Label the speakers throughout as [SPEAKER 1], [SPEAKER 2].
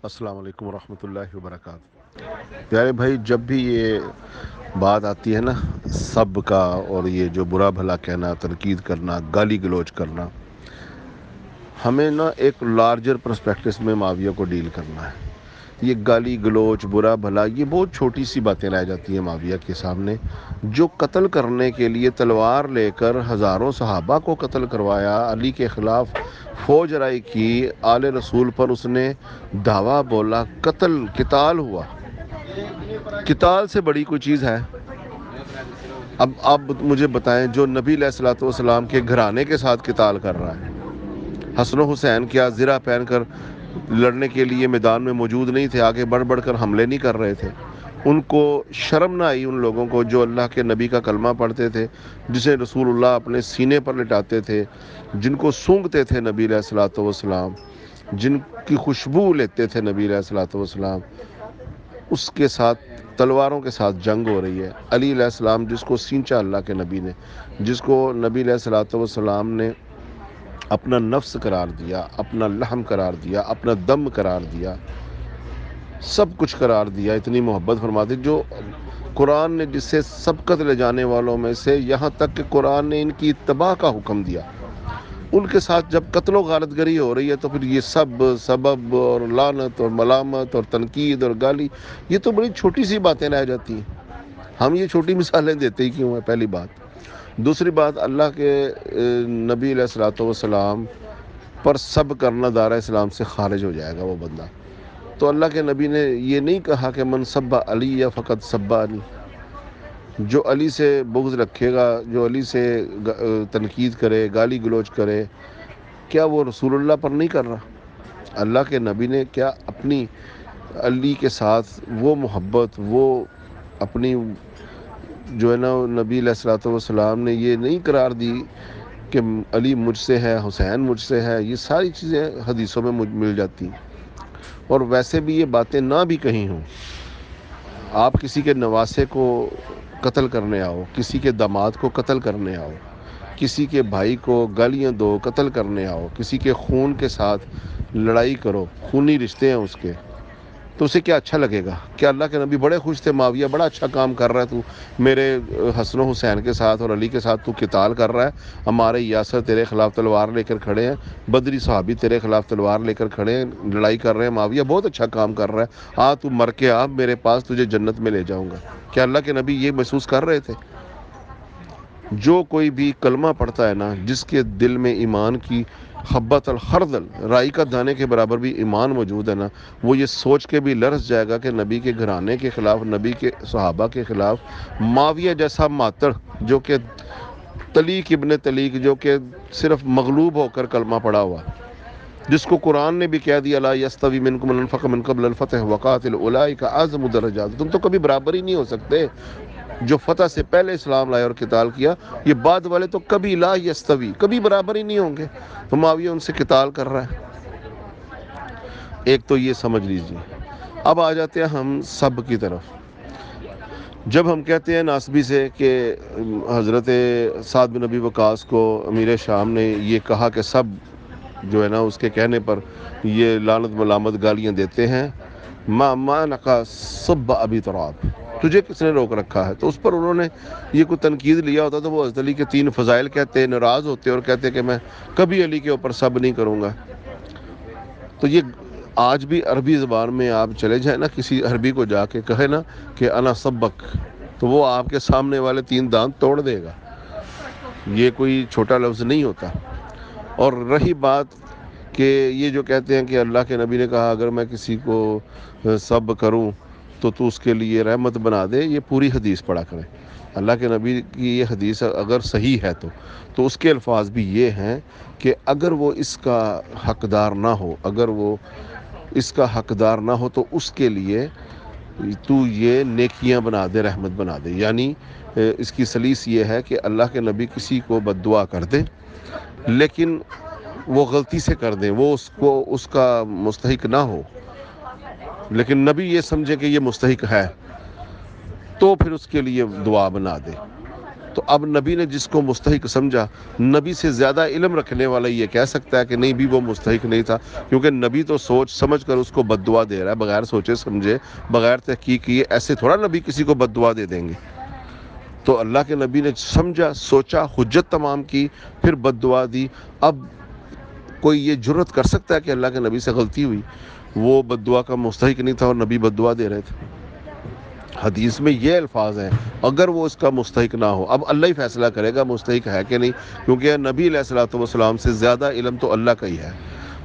[SPEAKER 1] السلام علیکم ورحمۃ اللہ وبرکاتہ۔ پیارے بھائی، جب بھی یہ بات آتی ہے نا سب کا، اور یہ جو برا بھلا کہنا، تنقید کرنا، گالی گلوچ کرنا، ہمیں نا ایک لارجر پرسپیکٹس میں معاویہ کو ڈیل کرنا ہے۔ یہ گالی گلوچ، برا بھلا، یہ بہت چھوٹی سی باتیں رہ جاتی ہیں معاویہ کے سامنے، جو قتل کرنے کے لیے تلوار لے کر ہزاروں صحابہ کو قتل کروایا، علی کے خلاف فوج رائی کی، آل رسول پر اس نے دعویٰ بولا، قتال ہوا۔ قتال سے بڑی کوئی چیز ہے؟ اب آپ مجھے بتائیں، جو نبی علیہ الصلوۃ والسلام کے گھرانے کے ساتھ قتال کر رہا ہے، حسن و حسین کیا زرہ پہن کر لڑنے کے لیے میدان میں موجود نہیں تھے؟ آگے بڑھ بڑھ کر حملے نہیں کر رہے تھے؟ ان کو شرم نہ آئی؟ ان لوگوں کو جو اللہ کے نبی کا کلمہ پڑھتے تھے، جسے رسول اللہ اپنے سینے پر لٹاتے تھے، جن کو سونگھتے تھے نبی علیہ الصلوۃ والسلام، جن کی خوشبو لیتے تھے نبی علیہ الصلوۃ والسلام، اس کے ساتھ تلواروں کے ساتھ جنگ ہو رہی ہے؟ علی علیہ السلام، جس کو سینچا اللہ کے نبی نے، جس کو نبی علیہ الصلوۃ والسلام نے اپنا نفس قرار دیا، اپنا لحم قرار دیا، اپنا دم قرار دیا، سب کچھ قرار دیا، اتنی محبت فرماتے، جو قرآن نے جس سے سبقت لے جانے والوں میں سے، یہاں تک کہ قرآن نے ان کی اتباع کا حکم دیا، ان کے ساتھ جب قتل و غارت گری ہو رہی ہے تو پھر یہ سب سبب اور لعنت اور ملامت اور تنقید اور گالی، یہ تو بڑی چھوٹی سی باتیں رہ جاتی ہیں۔ ہم یہ چھوٹی مثالیں دیتے ہی کیوں ہیں؟ پہلی بات۔ دوسری بات، اللہ کے نبی علیہ الصلوۃ والسلام پر سب کرنا دارہ اسلام سے خارج ہو جائے گا وہ بندہ۔ تو اللہ کے نبی نے یہ نہیں کہا کہ من سب علی یا فقط سب علی، جو علی سے بغض رکھے گا، جو علی سے تنقید کرے، گالی گلوچ کرے، کیا وہ رسول اللہ پر نہیں کر رہا؟ اللہ کے نبی نے کیا اپنی علی کے ساتھ وہ محبت، وہ اپنی جو ہے نا، نبی علیہ الصلوۃ والسلام نے یہ نہیں قرار دی کہ علی مجھ سے ہے، حسین مجھ سے ہے؟ یہ ساری چیزیں حدیثوں میں مل جاتی ہیں۔ اور ویسے بھی یہ باتیں نہ بھی کہیں ہوں، آپ کسی کے نواسے کو قتل کرنے آؤ، کسی کے داماد کو قتل کرنے آؤ، کسی کے بھائی کو گالیاں دو، قتل کرنے آؤ، کسی کے خون کے ساتھ لڑائی کرو، خونی رشتے ہیں اس کے، تو اسے کیا اچھا لگے گا؟ کیا اللہ کے نبی بڑے خوش تھے؟ معاویہ بڑا اچھا کام کر رہا ہے، تو میرے حسن و حسین کے ساتھ اور علی کے ساتھ تو قتال کر رہا ہے، ہمارے یاسر تیرے خلاف تلوار لے کر کھڑے ہیں، بدری صحابی تیرے خلاف تلوار لے کر کھڑے ہیں، لڑائی کر رہے ہیں، معاویہ بہت اچھا کام کر رہا ہے، تو مر کے آ میرے پاس، تجھے جنت میں لے جاؤں گا۔ کیا اللہ کے نبی یہ محسوس کر رہے تھے؟ جو کوئی بھی کلمہ پڑھتا ہے نا، جس کے دل میں ایمان کی حبۃ الخردل، رائی کا دانے کے برابر بھی ایمان موجود ہے نا، وہ یہ سوچ کے بھی لرز جائے گا کہ نبی کے گھرانے کے خلاف، نبی کے صحابہ کے خلاف معاویہ جیسا ماتڑ، جو کہ طلیق ابن طلیق، جو کہ صرف مغلوب ہو کر کلمہ پڑا ہوا، جس کو قرآن نے بھی کہہ دیا لا یستوی منکم من انفق من قبل الفتح وقاتل اولئک اعظم درجات، تم تو کبھی برابر ہی نہیں ہو سکتے۔ جو فتح سے پہلے اسلام لائے اور قتال کیا، یہ بعد والے تو کبھی لا یستوی، کبھی برابر ہی نہیں ہوں گے۔ تو معاویہ ان سے قتال کر رہا ہے۔ ایک تو یہ سمجھ لیجیے۔ اب آ جاتے ہیں ہم سب کی طرف۔ جب ہم کہتے ہیں ناسبی سے کہ حضرت سعد بن ابی وقاص کو امیر شام نے یہ کہا کہ سب جو ہے نا اس کے کہنے پر یہ لعنت ملامت گالیاں دیتے ہیں، ما نقا سب ابی تراب، تجھے کس نے روک رکھا ہے؟ تو اس پر انہوں نے یہ کوئی تنقید لیا ہوتا تو وہ حضرت علی کے 3 فضائل کہتے، ناراض ہوتے اور کہتے کہ میں کبھی علی کے اوپر سب نہیں کروں گا۔ تو یہ آج بھی عربی زبان میں آپ چلے جائیں نا، کسی عربی کو جا کے کہے نا کہ انا سبک، تو وہ آپ کے سامنے والے 3 دانت توڑ دے گا۔ یہ کوئی چھوٹا لفظ نہیں ہوتا۔ اور رہی بات کہ یہ جو کہتے ہیں کہ اللہ کے نبی نے کہا اگر میں کسی کو سب کروں تو اس کے لیے رحمت بنا دے، یہ پوری حدیث پڑھا کریں۔ اللہ کے نبی کی یہ حدیث اگر صحیح ہے تو اس کے الفاظ بھی یہ ہیں کہ اگر وہ اس کا حقدار نہ ہو، اگر وہ اس کا حقدار نہ ہو تو اس کے لیے تو یہ نیکیاں بنا دے، رحمت بنا دے۔ یعنی اس کی سلیس یہ ہے کہ اللہ کے نبی کسی کو بد دعا کر دیں، لیکن وہ غلطی سے کر دیں، وہ اس کا مستحق نہ ہو، لیکن نبی یہ سمجھے کہ یہ مستحق ہے، تو پھر اس کے لیے دعا بنا دے۔ تو اب نبی نے جس کو مستحق سمجھا، نبی سے زیادہ علم رکھنے والا یہ کہہ سکتا ہے کہ نہیں بھی وہ مستحق نہیں تھا، کیونکہ نبی تو سوچ سمجھ کر اس کو بد دعا دے رہا ہے، بغیر سوچے سمجھے، بغیر تحقیق کیے. ایسے تھوڑا نبی کسی کو بد دعا دے دیں گے. تو اللہ کے نبی نے سمجھا، سوچا، حجت تمام کی، پھر بد دعا دی. اب کوئی یہ جرت کر سکتا ہے کہ اللہ کے نبی سے غلطی ہوئی، وہ بد دعا کا مستحق نہیں تھا اور نبی بد دعا دے رہے تھے؟ حدیث میں یہ الفاظ ہیں، اگر وہ اس کا مستحق نہ ہو، اب اللہ ہی فیصلہ کرے گا مستحق ہے کہ نہیں، کیونکہ نبی علیہ الصلوۃ والسلام سے زیادہ علم تو اللہ کا ہی ہے.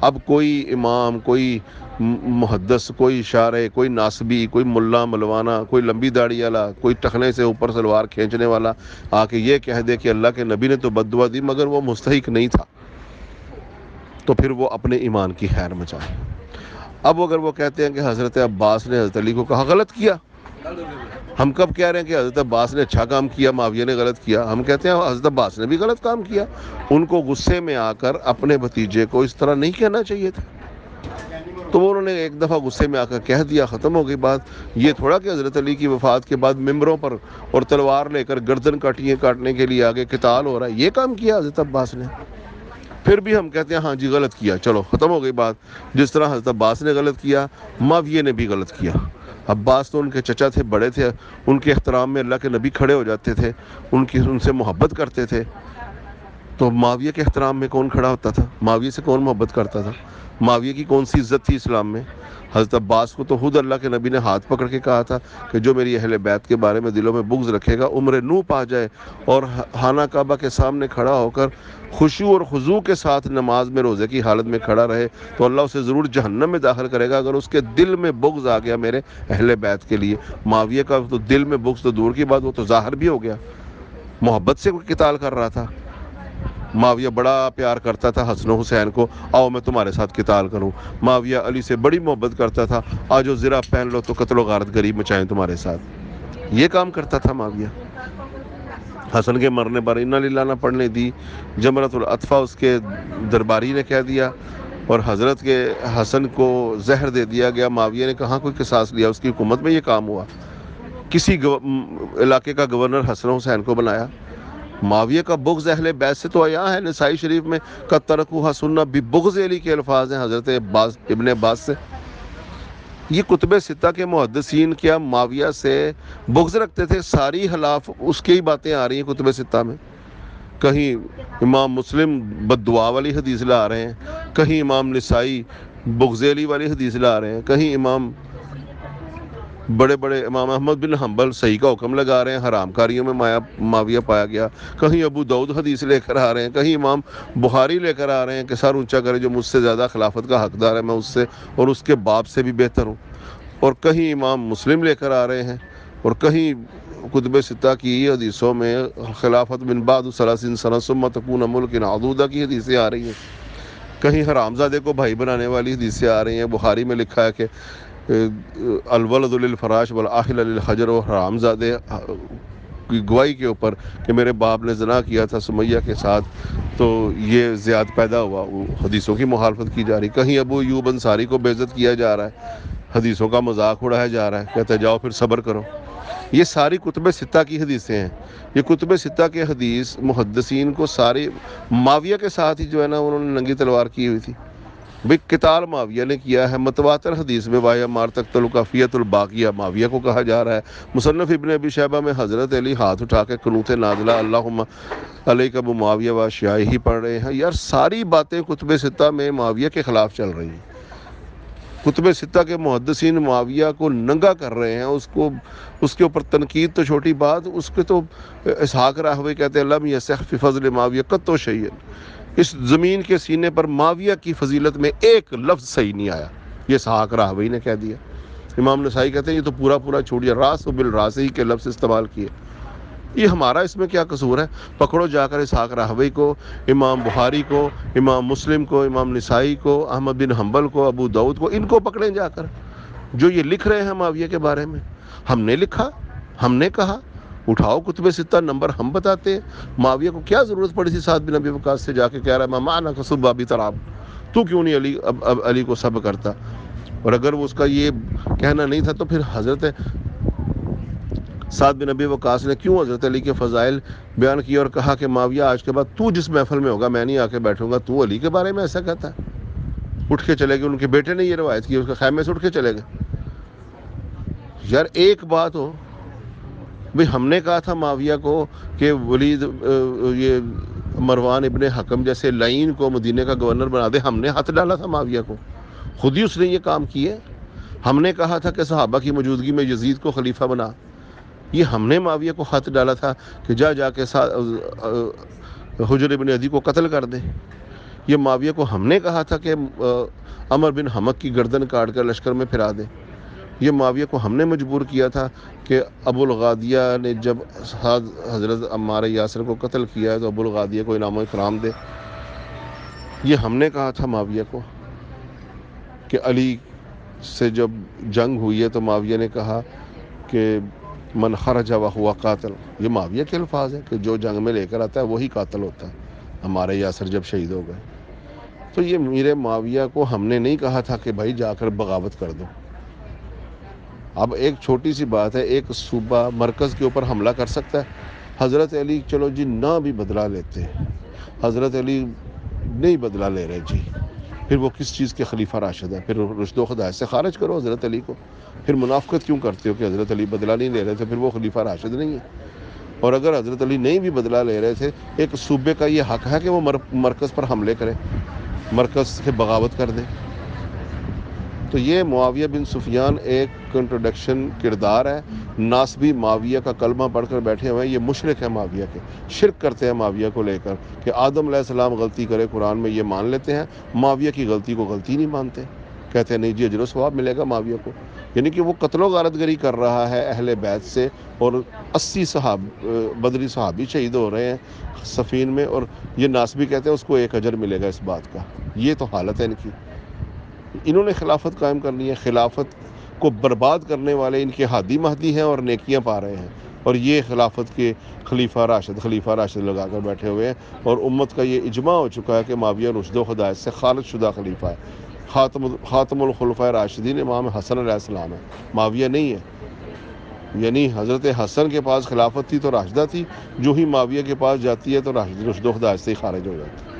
[SPEAKER 1] اب کوئی امام، کوئی محدث، کوئی شارع، کوئی ناسبی، کوئی ملا ملوانا، کوئی لمبی داڑھی والا، کوئی ٹخنے سے اوپر سلوار کھینچنے والا آ کے یہ کہہ دے کہ اللہ کے نبی نے تو بد دعا دی مگر وہ مستحق نہیں تھا، تو پھر وہ اپنے ایمان کی خیر مچائے. اب اگر وہ کہتے ہیں کہ حضرت عباس نے حضرت علی کو کہا غلط کیا، ہم کب کہہ رہے ہیں کہ حضرت عباس نے اچھا کام کیا، معاویہ نے غلط کیا؟ ہم کہتے ہیں حضرت عباس نے بھی غلط کام کیا. ان کو غصے میں آ کر اپنے بھتیجے کو اس طرح نہیں کہنا چاہیے تھا. تو وہ انہوں نے ایک دفعہ غصے میں آ کر کہہ دیا، ختم ہو گئی بات. یہ تھوڑا کہ حضرت علی کی وفات کے بعد ممبروں پر اور تلوار لے کر گردن کاٹنے کے لیے آگے قتال ہو رہا ہے، یہ کام کیا حضرت عباس نے. پھر بھی ہم کہتے ہیں ہاں جی غلط کیا، چلو ختم ہو گئی بات. جس طرح حضرت عباس نے غلط کیا، معاویہ نے بھی غلط کیا. عباس تو ان کے چچا تھے، بڑے تھے، ان کے احترام میں اللہ کے نبی کھڑے ہو جاتے تھے، ان سے محبت کرتے تھے. تو معاویہ کے احترام میں کون کھڑا ہوتا تھا؟ معاویہ سے کون محبت کرتا تھا؟ معاویہ کی کون سی عزت تھی اسلام میں؟ حضرت عباس کو تو خود اللہ کے نبی نے ہاتھ پکڑ کے کہا تھا کہ جو میری اہل بیت کے بارے میں دلوں میں بغض رکھے گا، عمر نو پا جائے اور خانہ کعبہ کے سامنے کھڑا ہو کر خشوع اور خضوع کے ساتھ نماز میں روزے کی حالت میں کھڑا رہے تو اللہ اسے ضرور جہنم میں داخل کرے گا اگر اس کے دل میں بغض آ گیا میرے اہل بیت کے لیے. معاویہ کا تو دل میں بغض تو دور کی بات، وہ تو ظاہر بھی ہو گیا، محبت سے قتال کر رہا تھا. معاویہ بڑا پیار کرتا تھا حسن و حسین کو، آؤ میں تمہارے ساتھ قتال کروں. معاویہ علی سے بڑی محبت کرتا تھا، آجو زرہ پہن لو تو قتل و غارت گری مچائیں تمہارے ساتھ. یہ کام کرتا تھا معاویہ. حسن کے مرنے پر انا للہ نہ پڑھنے دی، جمرۃ العطفہ اس کے درباری نے کہہ دیا اور حضرت کے حسن کو زہر دے دیا گیا. معاویہ نے کہاں کوئی قصاص لیا، اس کی حکومت میں یہ کام ہوا. کسی علاقے کا گورنر حسن حسین کو بنایا. معاویہ کا بغض اہل بیت سے تو یہاں ہے نسائی شریف میں قد ترکوها سنہ ببغض علی کے الفاظ ہیں حضرت ابن عباس سے. یہ کتب ستہ کے محدثین کیا معاویہ سے بغض رکھتے تھے؟ ساری خلاف اس کی ہی باتیں آ رہی ہیں کتب ستہ میں. کہیں امام مسلم بد دعا والی حدیث لا رہے ہیں، کہیں امام نسائی بغض علی والی حدیث لا رہے ہیں، کہیں امام بڑے امام احمد بن حنبل صحیح کا حکم لگا رہے ہیں، حرام کاریوں میں معاویہ پایا گیا. کہیں ابو داؤد حدیث لے کر آ رہے ہیں، کہیں امام بخاری لے کر آ رہے ہیں کہ سر اونچا کرے جو مجھ سے زیادہ خلافت کا حقدار ہے، میں اس سے اور اس کے باپ سے بھی بہتر ہوں. اور کہیں امام مسلم لے کر آ رہے ہیں، اور کہیں کتب ستہ کی حدیثوں میں خلافت من بعد 30 سنہ ثم تکون ملکا عضودا کی حدیثیں آ رہی ہیں. کہیں حرامزادے کو بھائی بنانے والی حدیثیں آ رہی ہیں. بخاری میں لکھا ہے کہ الولد للفراش والآخل للحجر، و حرامزادے کی گواہی کے اوپر کہ میرے باپ نے زنا کیا تھا سمیہ کے ساتھ تو یہ زیاد پیدا ہوا، وہ حدیثوں کی مخالفت کی جا رہی. کہیں ابو ایوب انصاری کو بے عزت کیا جا رہا ہے، حدیثوں کا مذاق اڑایا جا رہا ہے، کہتے جاؤ پھر صبر کرو. یہ ساری کتب ستہ کی حدیثیں ہیں. یہ کتب ستہ کے حدیث محدثین کو سارے معاویہ کے ساتھ ہی جو ہے نا انہوں نے ننگی تلوار کی ہوئی تھی. بھئی قتال معاویہ نے کیا ہے. متواتر حدیث میں وایا مار تقتل کافیت الباقیہ معاویہ کو کہا جا رہا ہے. مصنف ابن ابی شیبہ میں حضرت علی ہاتھ اٹھا کے قنوت نازلہ اللہم علیک ابو معاویہ و اشیاء ہی پڑھ رہے ہیں. یار ساری باتیں کتب ستہ میں معاویہ کے خلاف چل رہی ہیں. کتب ستہ کے محدثین معاویہ کو ننگا کر رہے ہیں، اس کے اوپر تنقید تو چھوٹی بات، اس کے تو اسحاق راہوی کہتے ہیں لم یصح فی فضل معاویہ قط شیء، اس زمین کے سینے پر معاویہ کی فضیلت میں ایک لفظ صحیح نہیں آیا. یہ اسحاق راہوی نے کہہ دیا. امام نسائی کہتے ہیں یہ تو پورا چھوڑ دیا، راس و بالراس ہی کے لفظ استعمال کیے. یہ ہمارا اس میں کیا قصور ہے؟ پکڑو جا کر اسحاق راہوی کو، امام بخاری کو، امام مسلم کو، امام نسائی کو، احمد بن حنبل کو، ابو داؤد کو، ان کو پکڑیں جا کر جو یہ لکھ رہے ہیں معاویہ کے بارے میں. ہم نے لکھا، ہم نے کہا، اٹھاؤ کتب ستہ نمبر ہم بتاتے ہیں. معاویہ کو کیا ضرورت پڑی تھی سعد بن ابی وقاص سے جا کے کہہ رہا ہے مانا کسب بابی تراب، تو کیوں نہیں علی کو سب کرتا؟ اور اگر وہ اس کا یہ کہنا نہیں تھا تو پھر حضرت سعد بن ابی وقاص نے کیوں حضرت علی کے فضائل بیان کیے اور کہا کہ معاویہ آج کے بعد تو جس محفل میں ہوگا میں نہیں آ کے بیٹھوں گا، تو علی کے بارے میں ایسا کہتا ہے؟ اٹھ کے چلے گئے، ان کے بیٹے نے یہ روایت کی، اس کے خیمے سے اٹھ کے چلے گئے۔ یار ایک بات ہو بھئی، ہم نے کہا تھا معاویہ کو کہ ولید یہ مروان ابن حکم جیسے لعین کو مدینہ کا گورنر بنا دے، ہم نے ہاتھ ڈالا تھا معاویہ کو، خود ہی اس نے یہ کام کیے۔ ہم نے کہا تھا کہ صحابہ کی موجودگی میں یزید کو خلیفہ بنا، یہ ہم نے معاویہ کو خط ڈالا تھا کہ جا کے حجر ابن عدی کو قتل کر دے۔ یہ معاویہ کو ہم نے کہا تھا کہ عمر بن حمق کی گردن کاٹ کر لشکر میں پھرا دے۔ یہ معاویہ کو ہم نے مجبور کیا تھا کہ ابو الغادیہ نے جب حضرت عمار یاسر کو قتل کیا ہے تو ابو الغادیہ کو انعام و اکرام دے۔ یہ ہم نے کہا تھا معاویہ کو کہ علی سے جب جنگ ہوئی ہے تو معاویہ نے کہا کہ من خرج وہو قاتل، یہ معاویہ کے الفاظ ہیں کہ جو جنگ میں لے کر آتا ہے وہی قاتل ہوتا ہے۔ ہمارے یاسر جب شہید ہو گئے تو یہ میرے معاویہ کو ہم نے نہیں کہا تھا کہ بھائی جا کر بغاوت کر دو۔ اب ایک چھوٹی سی بات ہے، ایک صوبہ مرکز کے اوپر حملہ کر سکتا ہے؟ حضرت علی چلو جی نہ بھی بدلہ لیتے ہیں، حضرت علی نہیں بدلہ لے رہے جی، پھر وہ کس چیز کے خلیفہ راشد ہے؟ پھر رشد و ہدایت سے خارج کرو حضرت علی کو۔ پھر منافقت کیوں کرتے ہو کہ حضرت علی بدلہ نہیں لے رہے تھے، پھر وہ خلیفہ راشد نہیں ہے؟ اور اگر حضرت علی نہیں بھی بدلہ لے رہے تھے، ایک صوبے کا یہ حق ہے کہ وہ مرکز پر حملے کرے، مرکز سے بغاوت کر دے۔ تو یہ معاویہ بن سفیان ایک کنٹروڈکشن کردار ہے، ناسبی معاویہ کا کلمہ پڑھ کر بیٹھے ہوئے ہیں، یہ مشرک ہے معاویہ کے، شرک کرتے ہیں معاویہ کو لے کر کہ آدم علیہ السلام غلطی کرے قرآن میں یہ مان لیتے ہیں، معاویہ کی غلطی کو غلطی نہیں مانتے، کہتے ہیں نہیں جی اجر و ثواب ملے گا معاویہ کو، یعنی کہ وہ قتل و غارت گری کر رہا ہے اہل بیت سے، اور 80 بدری صحابی شہید ہو رہے ہیں صفین میں، اور یہ ناسبی کہتے ہیں اس کو 1 اجر ملے گا اس بات کا۔ یہ تو حالت ہے ان کی۔ انہوں نے خلافت قائم کرنی ہے، خلافت کو برباد کرنے والے ان کے ہادی مہدی ہیں اور نیکیاں پا رہے ہیں، اور یہ خلافت کے خلیفہ راشد لگا کر بیٹھے ہوئے ہیں، اور امت کا یہ اجماع ہو چکا ہے کہ معاویہ رشد و ہدایت سے خارج شدہ خلیفہ ہے، خاتم الخلفاء راشدین امام حسن علیہ السلام ہے، معاویہ نہیں ہے۔ یعنی حضرت حسن کے پاس خلافت تھی تو راشدہ تھی، جو ہی معاویہ کے پاس جاتی ہے تو رشد و ہدایت سے ہی خارج ہو جاتی ہے۔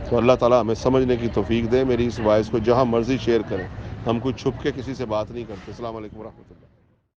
[SPEAKER 1] تو اللہ تعالیٰ ہمیں سمجھنے کی توفیق دے۔ میری اس وائس کو جہاں مرضی شیئر کریں، ہم کوئی چھپ کے کسی سے بات نہیں کرتے۔ السلام علیکم ورحمۃ اللہ۔